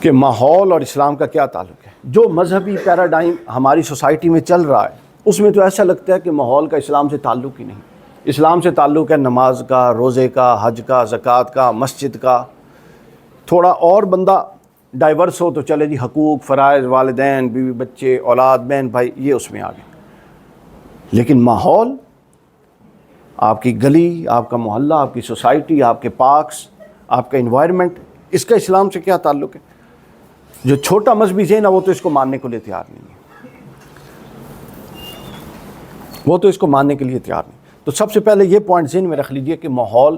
کہ ماحول اور اسلام کا کیا تعلق ہے. جو مذہبی پیراڈائم ہماری سوسائٹی میں چل رہا ہے اس میں تو ایسا لگتا ہے کہ ماحول کا اسلام سے تعلق ہی نہیں. اسلام سے تعلق ہے نماز کا، روزے کا، حج کا، زکوٰۃ کا، مسجد کا. تھوڑا اور بندہ ڈائیورس ہو تو چلے جی حقوق، فرائض، والدین، بیوی بچے، اولاد، بہن بھائی، یہ اس میں آ گئے. لیکن ماحول، آپ کی گلی، آپ کا محلہ، آپ کی سوسائٹی، آپ کے پارکس، آپ کا انوائرمنٹ، اس کا اسلام سے کیا تعلق ہے؟ جو چھوٹا مذہبی ذہن ہے وہ تو اس کو ماننے کے لیے تیار نہیں ہے. تو سب سے پہلے یہ پوائنٹ ذہن میں رکھ لیجئے کہ ماحول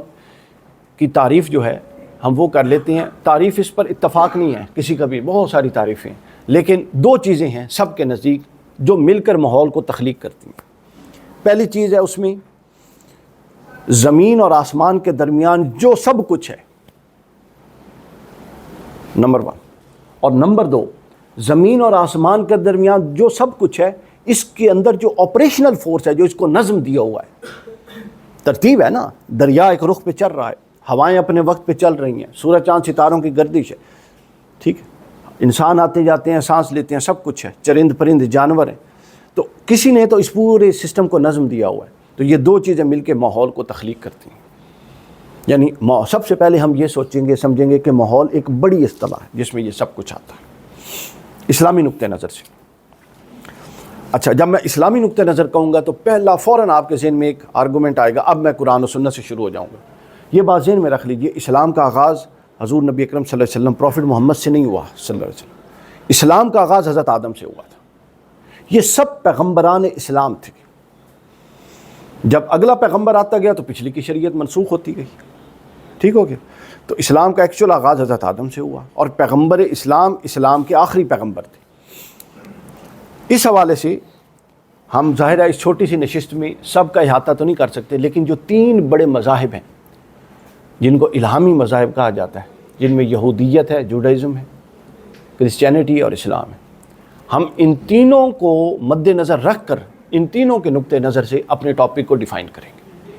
کی تعریف جو ہے ہم وہ کر لیتے ہیں. تعریف اس پر اتفاق نہیں ہے کسی کا بھی، بہت ساری تعریفیں ہیں، لیکن دو چیزیں ہیں سب کے نزدیک جو مل کر ماحول کو تخلیق کرتی ہیں. پہلی چیز ہے اس میں زمین اور آسمان کے درمیان جو سب کچھ ہے، نمبر 1. اور نمبر 2، زمین اور آسمان کے درمیان جو سب کچھ ہے اس کے اندر جو آپریشنل فورس ہے، جو اس کو نظم دیا ہوا ہے، ترتیب ہے نا. دریا ایک رخ پہ چل رہا ہے، ہوائیں اپنے وقت پہ چل رہی ہیں، سورج چاند ستاروں کی گردش ہے، ٹھیک ہے، انسان آتے جاتے ہیں، سانس لیتے ہیں، سب کچھ ہے، چرند پرند جانور ہیں. تو کسی نے تو اس پورے سسٹم کو نظم دیا ہوا ہے. تو یہ دو چیزیں مل کے ماحول کو تخلیق کرتی ہیں. یعنی سب سے پہلے ہم یہ سوچیں گے، سمجھیں گے کہ ماحول ایک بڑی اصطلاح ہے جس میں یہ سب کچھ آتا ہے اسلامی نقطہ نظر سے. اچھا، جب میں اسلامی نقطہ نظر کہوں گا تو پہلا فوراً آپ کے ذہن میں ایک آرگومنٹ آئے گا. اب میں قرآن و سنت سے شروع ہو جاؤں گا. یہ بات ذہن میں رکھ لیجئے، اسلام کا آغاز حضور نبی اکرم صلی اللہ علیہ وسلم پروفٹ محمد سے نہیں ہوا صلی اللہ علیہ وسلم. اسلام کا آغاز حضرت آدم سے ہوا تھا. یہ سب پیغمبران اسلام تھے. جب اگلا پیغمبر آتا گیا تو پچھلی کی شریعت منسوخ ہوتی گئی. ٹھیک ہو گیا؟ تو اسلام کا ایکچوئل آغاز حضرت آدم سے ہوا، اور پیغمبر اسلام کے آخری پیغمبر تھے. اس حوالے سے ہم ظاہر ہے اس چھوٹی سی نشست میں سب کا احاطہ تو نہیں کر سکتے، لیکن جو 3 بڑے مذاہب ہیں جن کو الہامی مذاہب کہا جاتا ہے، جن میں یہودیت ہے، جوڈائزم ہے، کرسچینٹی اور اسلام ہے، ہم ان تینوں کو مد نظر رکھ کر ان تینوں کے نقطہ نظر سے اپنے ٹاپک کو ڈیفائن کریں گے.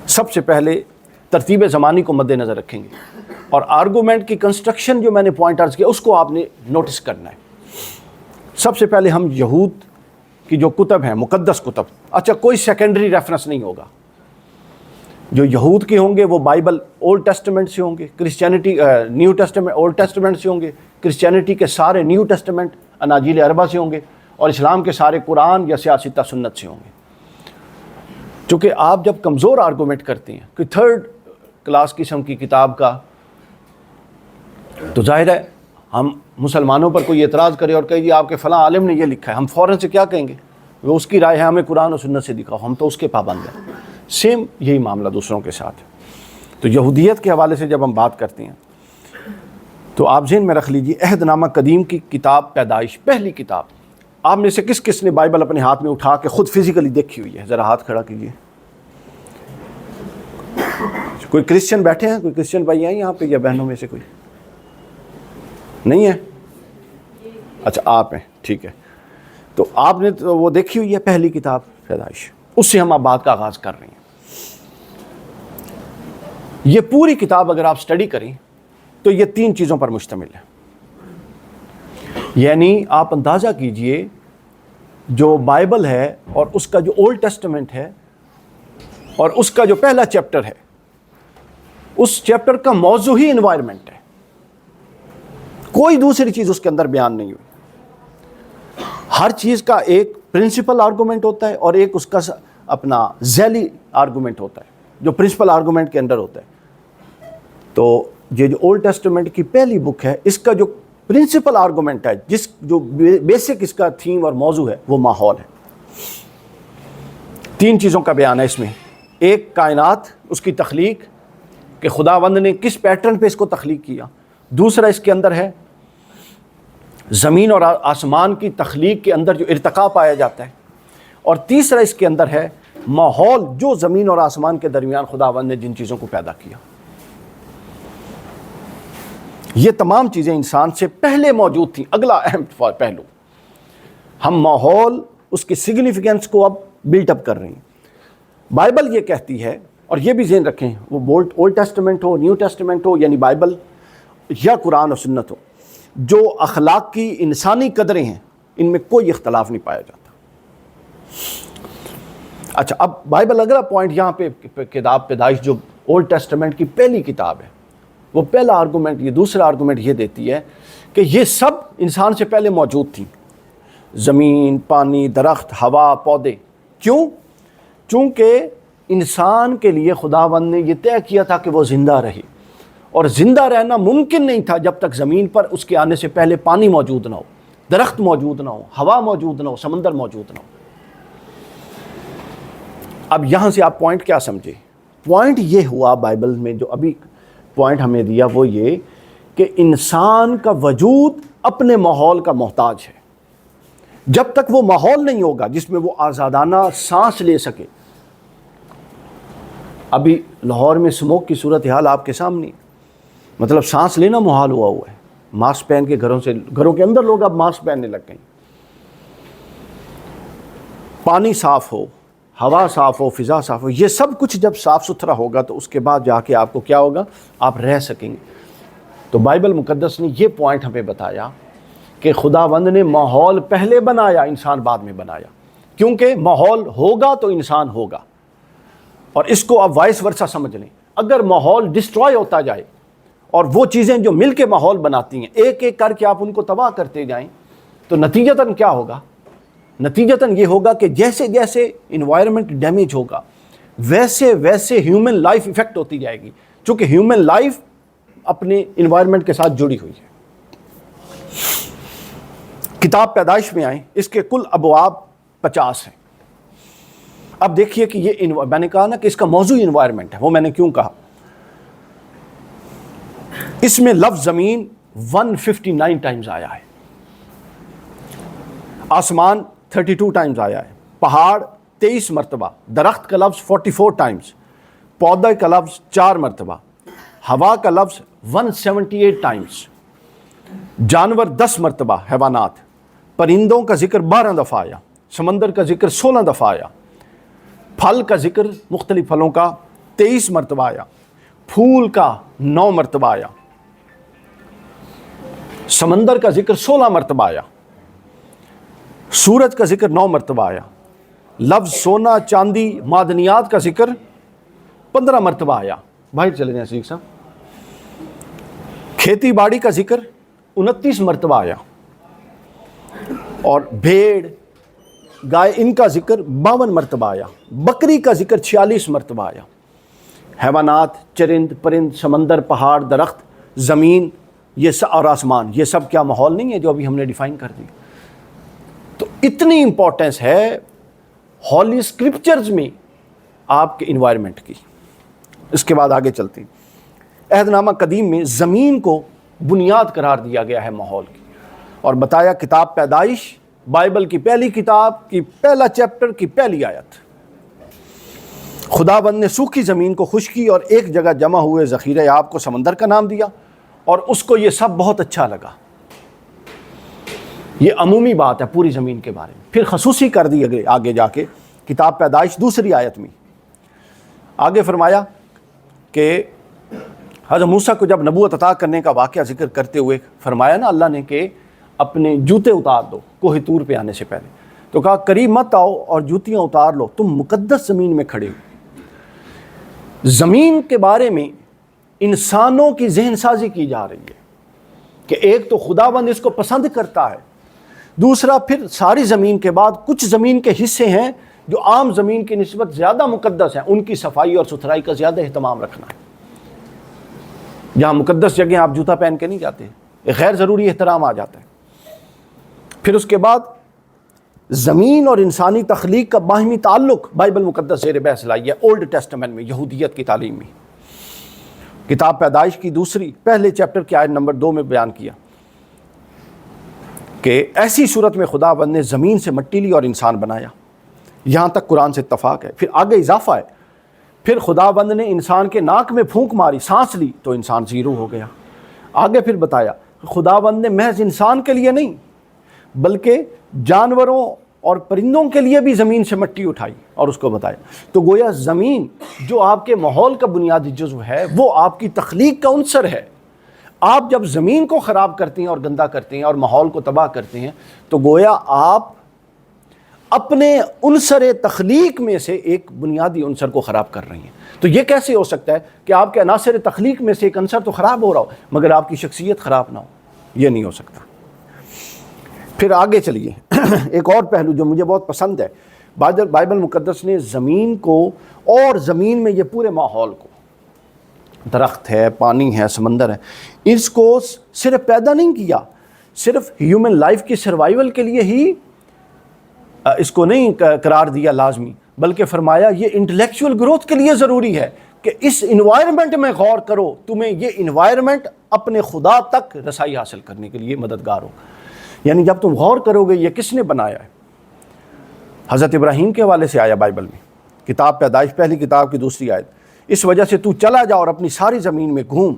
سب سے پہلے ترتیب زمانی کو مد نظر رکھیں گے، اور آرگومنٹ کی کنسٹرکشن جو میں نے پوائنٹ عرض کیا اس کو آپ نے نوٹس کرنا ہے. سب سے پہلے ہم یہود کی جو کتب ہیں، مقدس کتب، اچھا کوئی سیکنڈری ریفرنس نہیں ہوگا. جو یہود کے ہوں گے وہ بائبل اولڈ ٹیسٹمنٹ سے ہوں گے، Christianity new testament old testament سے ہوں گے، کرسچینٹی کے سارے نیو ٹیسٹمنٹ اناجیل اربع سے ہوں گے، اور اسلام کے سارے قرآن یا سیاستہ سنت سے ہوں گے. چونکہ آپ جب کمزور آرگومنٹ کرتے ہیں کہ 3rd کلاس قسم کی کتاب کا، تو ظاہر ہے ہم مسلمانوں پر کوئی اعتراض کرے اور کہے جی آپ کے فلاں عالم نے یہ لکھا ہے، ہم فوراً سے کیا کہیں گے؟ وہ اس کی رائے ہے، ہمیں قرآن و سنت سے دکھاؤ، ہم تو اس کے پابند ہیں. سیم یہی معاملہ دوسروں کے ساتھ ہے. تو یہودیت کے حوالے سے جب ہم بات کرتے ہیں تو آپ ذہن میں رکھ لیجیے، عہد نامہ قدیم کی کتاب پیدائش، پہلی کتاب. آپ میں سے کس نے بائبل اپنے ہاتھ میں اٹھا کے خود فزیکلی دیکھی ہوئی ہے؟ ذرا ہاتھ کھڑا کیجیے. کوئی کرسچن بیٹھے ہیں؟ کوئی کرسچن بھائی ہیں یہاں پہ یا بہنوں میں سے کوئی نہیں ہے؟ اچھا آپ ہیں، ٹھیک ہے. تو آپ نے تو وہ دیکھی ہوئی ہے پہلی کتاب پیدائش، اس سے ہم اب بات کا آغاز کر رہے ہیں. یہ پوری کتاب اگر آپ سٹڈی کریں تو یہ 3 چیزوں پر مشتمل ہے. یعنی آپ اندازہ کیجئے جو بائبل ہے اور اس کا جو اولڈ ٹیسٹمنٹ ہے اور اس کا جو پہلا چیپٹر ہے، اس چیپٹر کا موضوع ہی انوائرمنٹ ہے. کوئی دوسری چیز اس کے اندر بیان نہیں ہوئی. ہر چیز کا ایک پرنسپل آرگومنٹ ہوتا ہے اور ایک اس کا اپنا ذیلی آرگومنٹ ہوتا ہے جو پرنسپل آرگومنٹ کے اندر ہوتا ہے. تو یہ جو اولڈ ٹیسٹمنٹ کی پہلی بک ہے، اس کا جو پرنسپل آرگومنٹ ہے، جو بیسک اس کا تھیم اور موضوع ہے، وہ ماحول ہے. 3 چیزوں کا بیان ہے اس میں. ایک کائنات، اس کی تخلیق، کہ خداوند نے کس پیٹرن پہ اس کو تخلیق کیا. دوسرا اس کے اندر ہے زمین اور آسمان کی تخلیق کے اندر جو ارتقاء پایا جاتا ہے. اور تیسرا اس کے اندر ہے ماحول، جو زمین اور آسمان کے درمیان خداوند نے جن چیزوں کو پیدا کیا. یہ تمام چیزیں انسان سے پہلے موجود تھیں. اگلا اہم پہلو، ہم ماحول، اس کی سگنیفیکینس کو اب بلٹ اپ کر رہے ہیں. بائبل یہ کہتی ہے، اور یہ بھی ذہن رکھیں، وہ اولڈ ٹیسٹمنٹ ہو، نیو ٹیسٹمنٹ ہو، یعنی بائبل یا قرآن و سنت ہو، جو اخلاق کی انسانی قدریں ہیں ان میں کوئی اختلاف نہیں پایا جاتا۔ اچھا، اب بائبل اگلا پوائنٹ یہاں پہ کتاب پیدائش جو اولڈ ٹیسٹمنٹ کی پہلی کتاب ہے، وہ پہلا آرگومنٹ، یہ دوسرا آرگومنٹ یہ دیتی ہے کہ یہ سب انسان سے پہلے موجود تھیں، زمین، پانی، درخت، ہوا، پودے۔ کیوں؟ چونکہ انسان کے لیے خداوند نے یہ طے کیا تھا کہ وہ زندہ رہے، اور زندہ رہنا ممکن نہیں تھا جب تک زمین پر اس کے آنے سے پہلے پانی موجود نہ ہو، درخت موجود نہ ہو، ہوا موجود نہ ہو، سمندر موجود نہ ہو۔ اب یہاں سے آپ پوائنٹ کیا سمجھے؟ پوائنٹ یہ ہوا بائبل میں جو ابھی پوائنٹ ہمیں دیا وہ یہ کہ انسان کا وجود اپنے ماحول کا محتاج ہے۔ جب تک وہ ماحول نہیں ہوگا جس میں وہ آزادانہ سانس لے سکے، ابھی لاہور میں سموک کی صورتحال آپ کے سامنے، مطلب سانس لینا محال ہوا ہے، ماسک پہن کے گھروں کے اندر لوگ اب ماسک پہننے لگ گئے۔ پانی صاف ہو، ہوا صاف ہو، فضا صاف ہو، یہ سب کچھ جب صاف ستھرا ہوگا تو اس کے بعد جا کے آپ کو کیا ہوگا؟ آپ رہ سکیں گے۔ تو بائبل مقدس نے یہ پوائنٹ ہمیں بتایا کہ خداوند نے ماحول پہلے بنایا، انسان بعد میں بنایا، کیونکہ ماحول ہوگا تو انسان ہوگا۔ اور اس کو آپ وائس ورسا سمجھ لیں، اگر ماحول ڈسٹروائے ہوتا جائے اور وہ چیزیں جو مل کے ماحول بناتی ہیں ایک ایک کر کے آپ ان کو تباہ کرتے جائیں تو نتیجتاً کیا ہوگا؟ نتیجتاً یہ ہوگا کہ جیسے جیسے انوائرمنٹ ڈیمیج ہوگا ویسے ویسے ہیومن لائف افیکٹ ہوتی جائے گی، چونکہ ہیومن لائف اپنے انوائرمنٹ کے ساتھ جڑی ہوئی ہے۔ کتاب پیدائش میں آئیں، اس کے کل ابواب 50 ہیں۔ اب دیکھیے کہ یہ میں نے کہا نا کہ اس کا موضوع انوائرمنٹ ہے، وہ میں نے کیوں کہا؟ اس میں لفظ زمین 159 ٹائمز آیا ہے، آسمان 32 ٹائمز آیا ہے، پہاڑ 23 مرتبہ، درخت کا لفظ 44 ٹائمز، پودے کا لفظ 4 مرتبہ، ہوا کا لفظ 178 ٹائمز، جانور 10 مرتبہ، حیوانات، پرندوں کا ذکر 12 دفعہ آیا، سمندر کا ذکر 16 دفعہ آیا، پھل کا ذکر مختلف پھلوں کا 23 مرتبہ آیا، پھول کا 9 مرتبہ آیا، سمندر کا ذکر 16 مرتبہ آیا، سورج کا ذکر 9 مرتبہ آیا، لفظ سونا، چاندی، معدنیات کا ذکر 15 مرتبہ آیا۔ باہر چلے جائیں صدیق صاحب۔ کھیتی باڑی کا ذکر 29 مرتبہ آیا، اور بھیڑ، گائے، ان کا ذکر 52 مرتبہ آیا، بکری کا ذکر 46 مرتبہ آیا، حیوانات، چرند پرند، سمندر، پہاڑ، درخت، زمین اور آسمان، یہ سب کیا ماحول نہیں ہے جو ابھی ہم نے ڈیفائن کر دی؟ تو اتنی امپورٹنس ہے ہولی اسکرپچرز میں آپ کے انوائرمنٹ کی۔ اس کے بعد آگے چلتے ہیں۔ عہد نامہ قدیم میں زمین کو بنیاد قرار دیا گیا ہے ماحول کی، اور بتایا کتاب پیدائش بائبل کی پہلی کتاب کی پہلا چیپٹر کی پہلی آیت، خداوند نے سوکھی زمین کو خشکی اور ایک جگہ جمع ہوئے ذخیرہ آب کو سمندر کا نام دیا، اور اس کو یہ سب بہت اچھا لگا۔ یہ عمومی بات ہے پوری زمین کے بارے میں، پھر خصوصی کر دی آگے جا کے کتاب پیدائش دوسری آیت میں۔ آگے فرمایا کہ حضرت موسیٰ کو جب نبوت عطا کرنے کا واقعہ ذکر کرتے ہوئے فرمایا نا اللہ نے کہ اپنے جوتے اتار دو کوہ طور پہ آنے سے پہلے، تو کہا قریب مت آؤ اور جوتیاں اتار لو، تم مقدس زمین میں کھڑے ہو۔ زمین کے بارے میں انسانوں کی ذہن سازی کی جا رہی ہے کہ ایک تو خداوند اس کو پسند کرتا ہے، دوسرا پھر ساری زمین کے بعد کچھ زمین کے حصے ہیں جو عام زمین کی نسبت زیادہ مقدس ہیں، ان کی صفائی اور ستھرائی کا زیادہ اہتمام رکھنا ہے۔ جہاں مقدس جگہ آپ جوتا پہن کے نہیں جاتے، ایک غیر ضروری احترام آ جاتا ہے۔ پھر اس کے بعد زمین اور انسانی تخلیق کا باہمی تعلق بائبل مقدس زیر بحث لائی ہے اولڈ ٹیسٹمنٹ میں، یہودیت کی تعلیم میں۔ کتاب پیدائش کی دوسری پہلے چیپٹر کی آیت نمبر 2 میں بیان کیا کہ ایسی صورت میں خداوند نے زمین سے مٹی لی اور انسان بنایا۔ یہاں تک قرآن سے اتفاق ہے۔ پھر آگے اضافہ ہے، پھر خداوند نے انسان کے ناک میں پھونک ماری، سانس لی تو انسان زیرو ہو گیا۔ آگے پھر بتایا خداوند نے محض انسان کے لیے نہیں بلکہ جانوروں اور پرندوں کے لیے بھی زمین سے مٹی اٹھائی اور اس کو بتایا۔ تو گویا زمین جو آپ کے ماحول کا بنیادی جزو ہے وہ آپ کی تخلیق کا عنصر ہے۔ آپ جب زمین کو خراب کرتے ہیں اور گندا کرتے ہیں اور ماحول کو تباہ کرتے ہیں تو گویا آپ اپنے عنصر تخلیق میں سے ایک بنیادی عنصر کو خراب کر رہی ہیں. تو یہ کیسے ہو سکتا ہے کہ آپ کے عناصر تخلیق میں سے ایک عنصر تو خراب ہو رہا ہو مگر آپ کی شخصیت خراب نہ ہو؟ یہ نہیں ہو سکتا. پھر آگے چلیے ایک اور پہلو جو مجھے بہت پسند ہے. بائبل مقدس نے زمین کو اور زمین میں یہ پورے ماحول کو، درخت ہے، پانی ہے، سمندر ہے، اس کو صرف پیدا نہیں کیا صرف ہیومن لائف کی سروائیول کے لیے ہی اس کو نہیں قرار دیا لازمی، بلکہ فرمایا یہ انٹلیکچوئل گروتھ کے لیے ضروری ہے کہ اس انوائرمنٹ میں غور کرو، تمہیں یہ انوائرمنٹ اپنے خدا تک رسائی حاصل کرنے کے لیے مددگار ہو. یعنی جب تم غور کرو گے یہ کس نے بنایا ہے. حضرت ابراہیم کے حوالے سے آیا بائبل میں، کتاب پیدائش پہلی کتاب کی 2 آیت، اس وجہ سے تو چلا جا اور اپنی ساری زمین میں گھوم.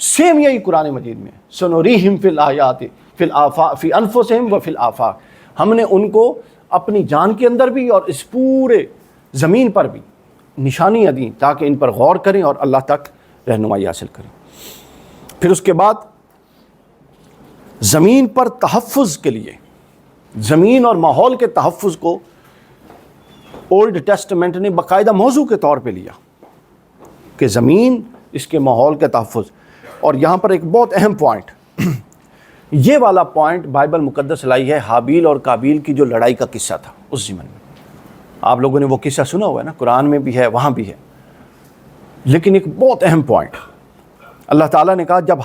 سیم یہی قرآن مجید میں سنوریہم فی الآیات فی الآفاق فی انفسہم و فی الآفاق، ہم نے ان کو اپنی جان کے اندر بھی اور اس پورے زمین پر بھی نشانیاں دیں تاکہ ان پر غور کریں اور اللہ تک رہنمائی حاصل کریں. پھر اس کے بعد زمین پر تحفظ کے لیے، زمین اور ماحول کے تحفظ کو اولڈ ٹیسٹمنٹ نے باقاعدہ موضوع کے طور پہ لیا کہ زمین، اس کے ماحول کے تحفظ. اور یہاں پر ایک بہت اہم پوائنٹ، یہ والا پوائنٹ بائبل مقدس لائی ہے حابیل اور قابیل کی جو لڑائی کا قصہ تھا اس زمانے میں. آپ لوگوں نے وہ قصہ سنا ہوا ہے نا، قرآن میں بھی ہے، وہاں بھی ہے. لیکن ایک بہت اہم پوائنٹ، اللہ تعالیٰ نے کہا جب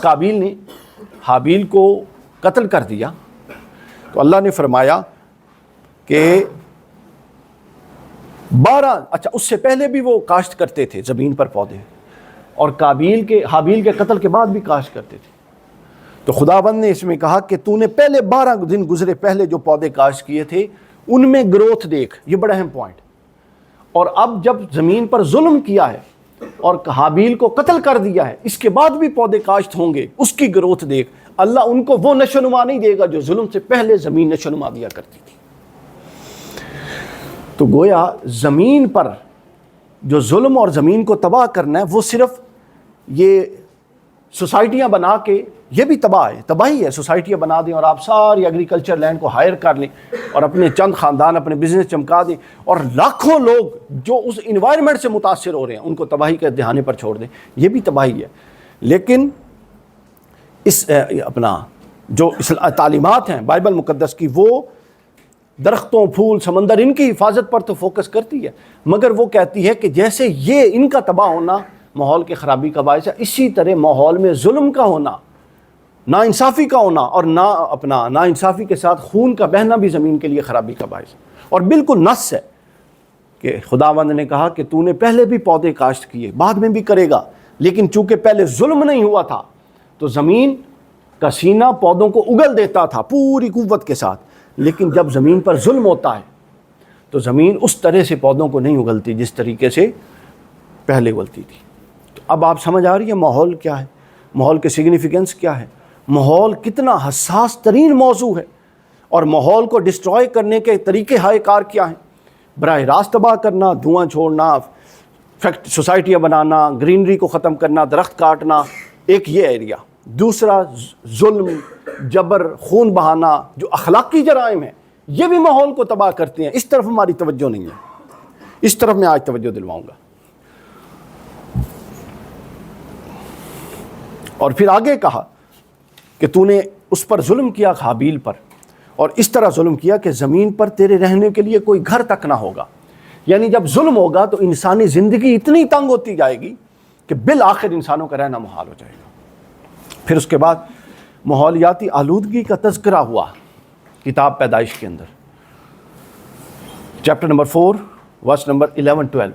قابیل نے حابیل کو قتل کر دیا تو اللہ نے فرمایا کہ 12 اس سے پہلے بھی وہ کاشت کرتے تھے زمین پر پودے، اور حابیل کے قتل کے بعد بھی کاشت کرتے تھے. تو خداوند نے اس میں کہا کہ تو نے پہلے 12 دن گزرے پہلے جو پودے کاشت کیے تھے ان میں گروتھ دیکھ. یہ بڑا اہم پوائنٹ. اور اب جب زمین پر ظلم کیا ہے اور حابیل کو قتل کر دیا ہے، اس کے بعد بھی پودے کاشت ہوں گے، اس کی گروتھ دیکھ. اللہ ان کو وہ نشوونما نہیں دے گا جو ظلم سے پہلے زمین نشوونما دیا کرتی تھی. تو گویا زمین پر جو ظلم اور زمین کو تباہ کرنا ہے وہ صرف یہ سوسائٹیاں بنا کے، یہ بھی تباہی ہے. سوسائٹیاں بنا دیں اور آپ ساری ایگریکلچر لینڈ کو ہائر کر لیں اور اپنے چند خاندان اپنے بزنس چمکا دیں اور لاکھوں لوگ جو اس انوائرمنٹ سے متاثر ہو رہے ہیں ان کو تباہی کے دہانے پر چھوڑ دیں، یہ بھی تباہی ہے. لیکن اس جو تعلیمات ہیں بائبل مقدس کی، وہ درختوں، پھول، سمندر، ان کی حفاظت پر تو فوکس کرتی ہے، مگر وہ کہتی ہے کہ جیسے یہ ان کا تباہ ہونا ماحول کی خرابی کا باعث ہے، اسی طرح ماحول میں ظلم کا ہونا، ناانصافی کا ہونا اور ناانصافی کے ساتھ خون کا بہنا بھی زمین کے لیے خرابی کا باعث ہے. اور بالکل نص ہے کہ خداوند نے کہا کہ تو نے پہلے بھی پودے کاشت کیے، بعد میں بھی کرے گا، لیکن چونکہ پہلے ظلم نہیں ہوا تھا تو زمین کا سینہ پودوں کو اگل دیتا تھا پوری قوت کے ساتھ. لیکن جب زمین پر ظلم ہوتا ہے تو زمین اس طرح سے پودوں کو نہیں اگلتی جس طریقے سے پہلے اگلتی تھی. تو اب آپ سمجھ آ رہی ہے ماحول کیا ہے، ماحول کے سگنیفیکنس کیا ہے، ماحول کتنا حساس ترین موضوع ہے، اور ماحول کو ڈسٹروائے کرنے کے طریقے ہائے کار کیا ہیں. براہ راست تباہ کرنا، دھواں چھوڑنا، سوسائٹیاں بنانا، گرینری کو ختم کرنا، درخت کاٹنا، ایک یہ ایریا. دوسرا ظلم، جبر، خون بہانا، جو اخلاقی جرائم ہیں، یہ بھی ماحول کو تباہ کرتے ہیں. اس طرف ہماری توجہ نہیں ہے، اس طرف میں آج توجہ دلواؤں گا. اور پھر آگے کہا کہ تو نے اس پر ظلم کیا حابیل پر، اور اس طرح ظلم کیا کہ زمین پر تیرے رہنے کے لیے کوئی گھر تک نہ ہوگا. یعنی جب ظلم ہوگا تو انسانی زندگی اتنی تنگ ہوتی جائے گی کہ بالآخر انسانوں کا رہنا محال ہو جائے گا. پھر اس کے بعد ماحولیاتی آلودگی کا تذکرہ ہوا کتاب پیدائش کے اندر، چیپٹر نمبر 4 ورس نمبر 11-12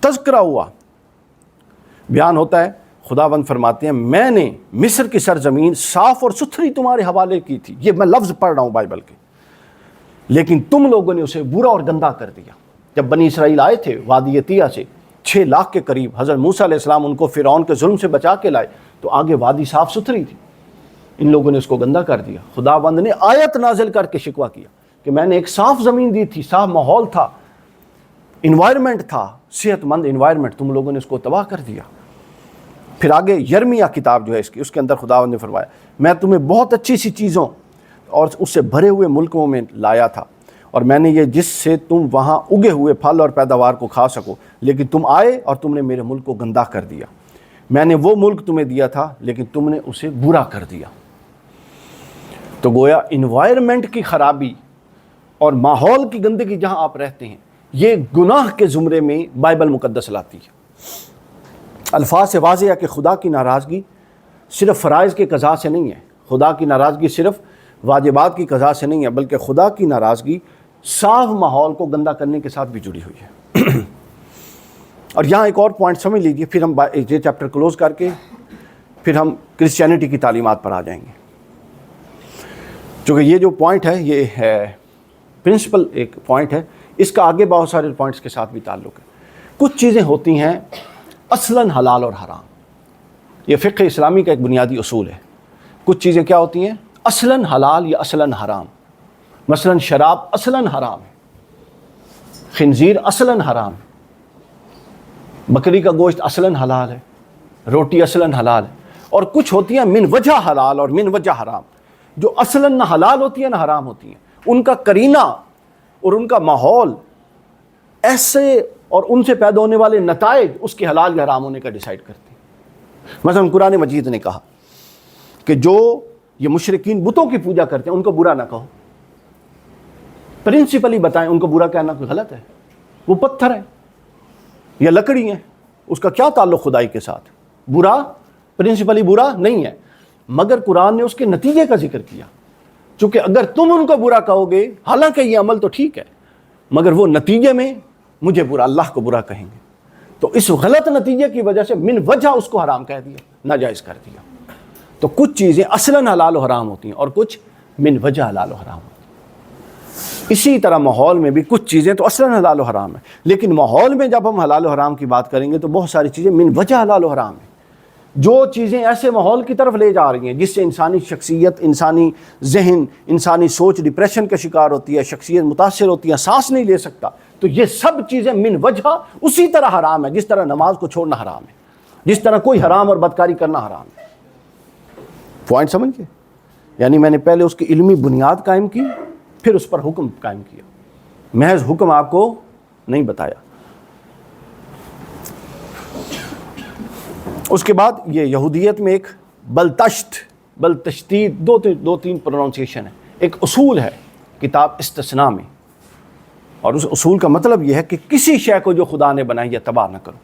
تذکرہ ہوا. بیان ہوتا ہے، خداوند فرماتے ہیں میں نے مصر کی سرزمین صاف اور ستھری تمہارے حوالے کی تھی. یہ میں لفظ پڑھ رہا ہوں بائبل کے، لیکن تم لوگوں نے اسے برا اور گندا کر دیا. جب بنی اسرائیل آئے تھے وادی طیہ سے 6 لاکھ کے قریب، حضرت موسیٰ علیہ السلام ان کو فرعون کے ظلم سے بچا کے لائے تو آگے وادی صاف ستھری تھی، ان لوگوں نے اس کو گندا کر دیا. خداوند نے آیت نازل کر کے شکوہ کیا کہ میں نے ایک صاف زمین دی تھی، صاف ماحول تھا، انوائرمنٹ تھا، صحت مند انوائرمنٹ، تم لوگوں نے اس کو تباہ کر دیا. پھر آگے یرمیہ کتاب جو ہے اس کے اندر خداوند نے فرمایا میں تمہیں بہت اچھی سی چیزوں اور اس سے بھرے ہوئے ملکوں میں لایا تھا، اور میں نے یہ جس سے تم وہاں اگے ہوئے پھل اور پیداوار کو کھا سکو، لیکن تم آئے اور تم نے میرے ملک کو گندہ کر دیا۔ میں نے وہ ملک تمہیں دیا تھا لیکن تم نے اسے برا کر دیا۔ تو گویا انوائرمنٹ کی خرابی اور ماحول کی گندگی جہاں آپ رہتے ہیں، یہ گناہ کے زمرے میں بائبل مقدس لاتی ہے۔ الفاظ سے واضح ہے کہ خدا کی ناراضگی صرف فرائض کے قضاء سے نہیں ہے، خدا کی ناراضگی صرف واجبات کی قضاء سے نہیں ہے، بلکہ خدا کی ناراضگی صاف ماحول کو گندہ کرنے کے ساتھ بھی جڑی ہوئی ہے۔ اور یہاں ایک اور پوائنٹ سمجھ لیجیے، پھر ہم یہ چیپٹر کلوز کر کے پھر ہم کرسچینٹی کی تعلیمات پر آ جائیں گے، چونکہ یہ جو پوائنٹ ہے یہ ہے پرنسپل ایک پوائنٹ ہے، اس کا آگے بہت سارے پوائنٹس کے ساتھ بھی تعلق ہے۔ کچھ چیزیں ہوتی ہیں اصلاً حلال اور حرام، یہ فقہ اسلامی کا ایک بنیادی اصول ہے۔ کچھ چیزیں کیا ہوتی ہیں اصلاً حلال یا اصلاً حرام، مثلاً شراب اصلاً حرام ہے، خنزیر اصلاً حرام ہے، بکری کا گوشت اصلاً حلال ہے، روٹی اصلاً حلال ہے، اور کچھ ہوتی ہیں من وجہ حلال اور من وجہ حرام، جو اصلاً نہ حلال ہوتی ہیں نہ حرام ہوتی ہیں، ان کا قرینہ اور ان کا ماحول ایسے اور ان سے پیدا ہونے والے نتائج اس کے حلال یا حرام ہونے کا ڈیسائیڈ کرتے ہیں۔ مثلا قرآن مجید نے کہا کہ جو یہ مشرکین بتوں کی پوجا کرتے ہیں ان کو برا نہ کہو، پرنسپلی بتائیں ان کو برا کہنا کوئی غلط ہے، وہ پتھر ہے یا لکڑی ہیں، اس کا کیا تعلق خدائی کے ساتھ؟ برا پرنسپلی برا نہیں ہے، مگر قرآن نے اس کے نتیجے کا ذکر کیا، چونکہ اگر تم ان کو برا کہو گے، حالانکہ یہ عمل تو ٹھیک ہے مگر وہ نتیجے میں مجھے برا، اللہ کو برا کہیں گے، تو اس غلط نتیجے کی وجہ سے من وجہ اس کو حرام کہہ دیا، ناجائز کر دیا۔ تو کچھ چیزیں اصلاً حلال و حرام ہوتی ہیں اور کچھ من وجہ حلال و حرام ہوتی ہیں۔ اسی طرح ماحول میں بھی کچھ چیزیں تو اصلاً حلال و حرام ہیں، لیکن ماحول میں جب ہم حلال و حرام کی بات کریں گے تو بہت ساری چیزیں من وجہ حلال و حرام ہیں، جو چیزیں ایسے ماحول کی طرف لے جا رہی ہیں جس سے انسانی شخصیت، انسانی ذہن، انسانی سوچ ڈپریشن کا شکار ہوتی ہے، شخصیت متاثر ہوتی ہے، سانس نہیں لے سکتا، تو یہ سب چیزیں من وجہ اسی طرح حرام ہے جس طرح نماز کو چھوڑنا حرام ہے، جس طرح کوئی حرام اور بدکاری کرنا حرام ہے۔ پوائنٹ سمجھ گئے؟ یعنی میں نے پہلے اس کی علمی بنیاد قائم کی، پھر اس پر حکم قائم کیا، محض حکم آپ کو نہیں بتایا۔ اس کے بعد یہ یہودیت میں ایک بلتشتید دو تین پروننسیشن ہے، ایک اصول ہے کتاب استثناء میں، اور اس اصول کا مطلب یہ ہے کہ کسی شے کو جو خدا نے بنائی ہے تباہ نہ کرو۔